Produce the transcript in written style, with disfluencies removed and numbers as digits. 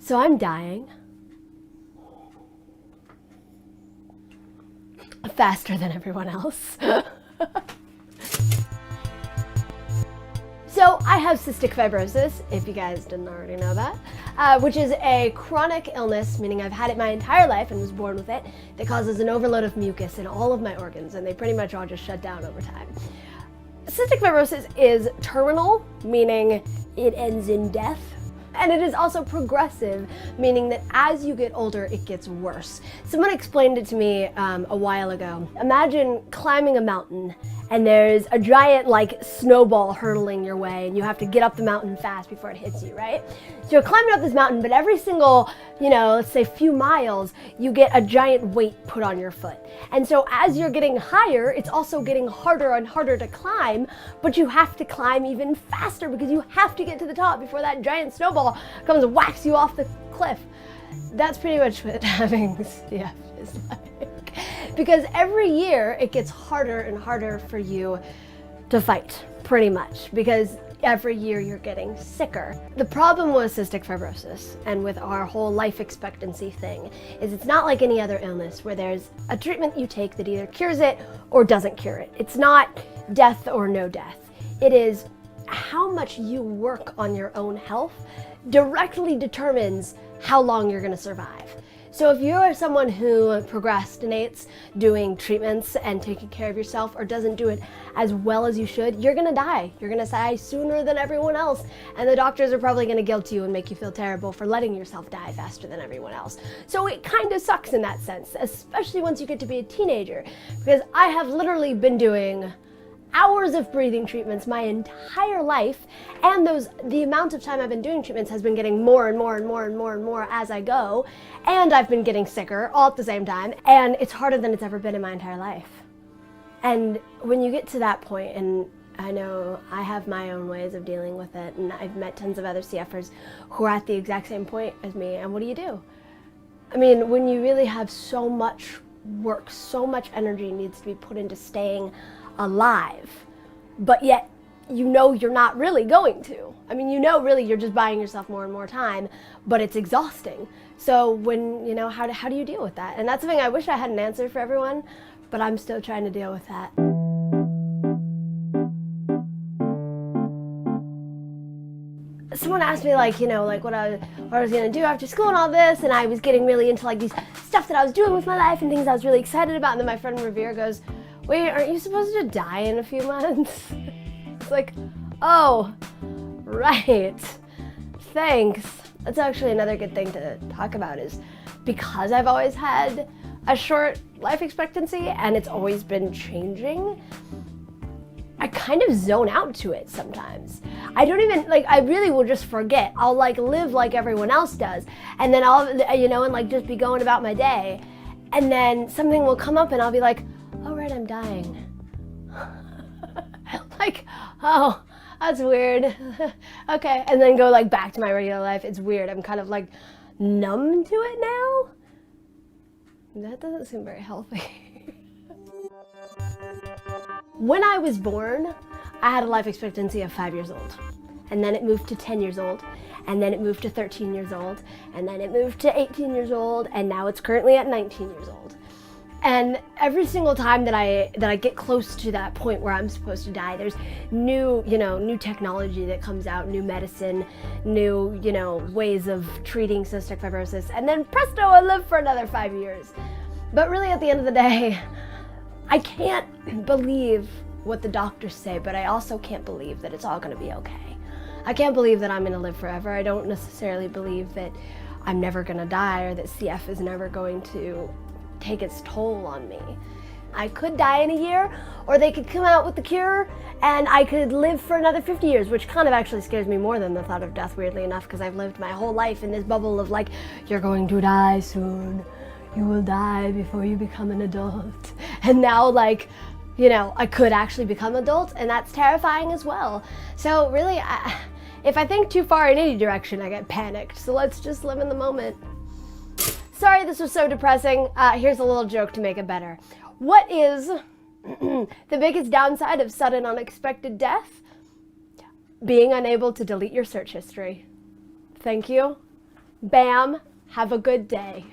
So I'm dying. Faster than everyone else. So I have cystic fibrosis, if you guys didn't already know that, which is a chronic illness, meaning I've had it my entire life and was born with it, that causes an overload of mucus in all of my organs, and they pretty much all just shut down over time. Cystic fibrosis is terminal, meaning it ends in death. And it is also progressive, meaning that as you get older, it gets worse. Someone explained it to me a while ago. Imagine climbing a mountain and there's a giant snowball hurtling your way and you have to get up the mountain fast before it hits you, right? So you're climbing up this mountain, but every single, let's say few miles, you get a giant weight put on your foot. And so as you're getting higher, it's also getting harder and harder to climb, but you have to climb even faster because you have to get to the top before that giant snowball comes and whacks you off the cliff. That's pretty much what having CF is like. Because every year it gets harder and harder for you to fight, pretty much, because every year you're getting sicker. The problem with cystic fibrosis and with our whole life expectancy thing is it's not like any other illness where there's a treatment you take that either cures it or doesn't cure it. It's not death or no death. It is how much you work on your own health directly determines how long you're going to survive. So if you're someone who procrastinates doing treatments and taking care of yourself or doesn't do it as well as you should, you're gonna die. You're gonna die sooner than everyone else. And the doctors are probably gonna guilt you and make you feel terrible for letting yourself die faster than everyone else. So it kind of sucks in that sense, especially once you get to be a teenager, because I have literally been doing hours of breathing treatments my entire life, and the amount of time I've been doing treatments has been getting more and more and more and more and more as I go, and I've been getting sicker all at the same time, and it's harder than it's ever been in my entire life. And when you get to that point, and I know I have my own ways of dealing with it, and I've met tons of other CFers who are at the exact same point as me, and what do? I mean, when you really have so much work, so much energy needs to be put into staying alive, but yet you're not really going to. I mean, really you're just buying yourself more and more time, but it's exhausting. So when, how do you deal with that? And that's something I wish I had an answer for everyone, but I'm still trying to deal with that. Someone asked me what I was gonna do after school and all this, and I was getting really into these stuff that I was doing with my life and things I was really excited about, and then my friend Revere goes, "Wait, aren't you supposed to die in a few months?" It's like, oh, right, thanks. That's actually another good thing to talk about, is because I've always had a short life expectancy and it's always been changing, I kind of zone out to it sometimes. I don't even, I really will just forget. I'll live like everyone else does, and then I'll, and just be going about my day, and then something will come up and I'll be like, oh right, I'm dying. Oh, that's weird. Okay, and then go back to my regular life. It's weird. I'm kind of numb to it now. That doesn't seem very healthy. When I was born, I had a life expectancy of 5 years old. And then it moved to 10 years old. And then it moved to 13 years old. And then it moved to 18 years old. And now it's currently at 19 years old. And every single time that I get close to that point where I'm supposed to die, there's new technology that comes out, new medicine, new, ways of treating cystic fibrosis. And then presto, I live for another 5 years. But really at the end of the day, I can't believe what the doctors say, but I also can't believe that it's all gonna be okay. I can't believe that I'm gonna live forever. I don't necessarily believe that I'm never gonna die, or that CF is never going to take its toll on me. I could die in a year, or they could come out with the cure and I could live for another 50 years, which kind of actually scares me more than the thought of death, weirdly enough, because I've lived my whole life in this bubble of you're going to die soon. You will die before you become an adult. And now I could actually become an adult, and that's terrifying as well. So really, if I think too far in any direction, I get panicked. So let's just live in the moment. Sorry this was so depressing. Here's a little joke to make it better. What is the biggest downside of sudden unexpected death? Being unable to delete your search history. Thank you. Bam, have a good day.